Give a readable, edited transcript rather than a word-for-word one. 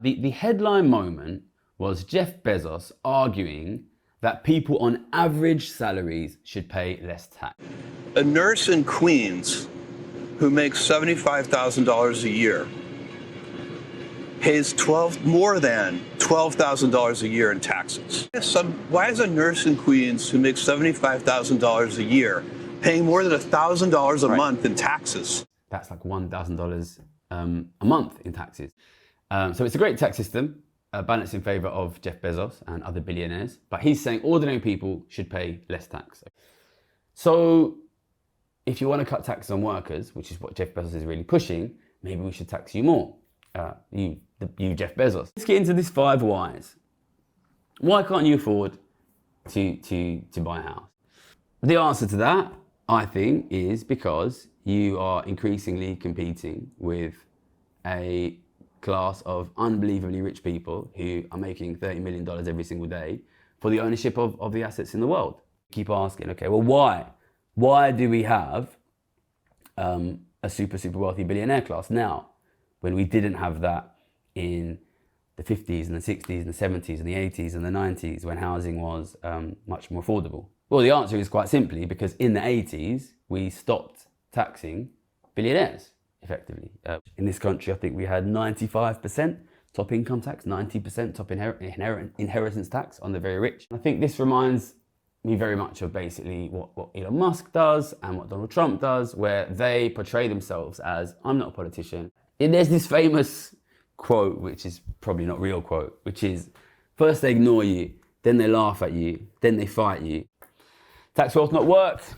The headline moment was Jeff Bezos arguing that people on average salaries should pay less tax. A nurse in Queens who makes $75,000 a year pays more than $12,000 a year in taxes. Why is a nurse in Queens who makes $75,000 a year paying more than $1,000 a month in taxes? That's like $1,000 a month in taxes. So it's a great tax system, balanced in favor of Jeff Bezos and other billionaires, but he's saying ordinary people should pay less tax. So if you want to cut taxes on workers, which is what Jeff Bezos is really pushing, maybe we should tax you more. You Jeff Bezos. Let's get into this 5 whys. Why can't you afford to buy a house? The answer to that, I think, is because you are increasingly competing with a class of unbelievably rich people who are making $30 million every single day for the ownership of the assets in the world. Keep asking, okay, well, why? Why do we have a super wealthy billionaire class now when we didn't have that in the 50s and the 60s and the 70s and the 80s and the 90s when housing was much more affordable? Well, the answer is quite simply because in the 80s, we stopped taxing billionaires, effectively. In this country, I think we had 95% top income tax, 90% top inheritance tax on the very rich. I think this reminds me very much of basically what Elon Musk does and what Donald Trump does, where they portray themselves as, I'm not a politician. And there's this famous quote, which is probably not real quote, which is, first they ignore you, then they laugh at you, then they fight you. Tax wealth not worked.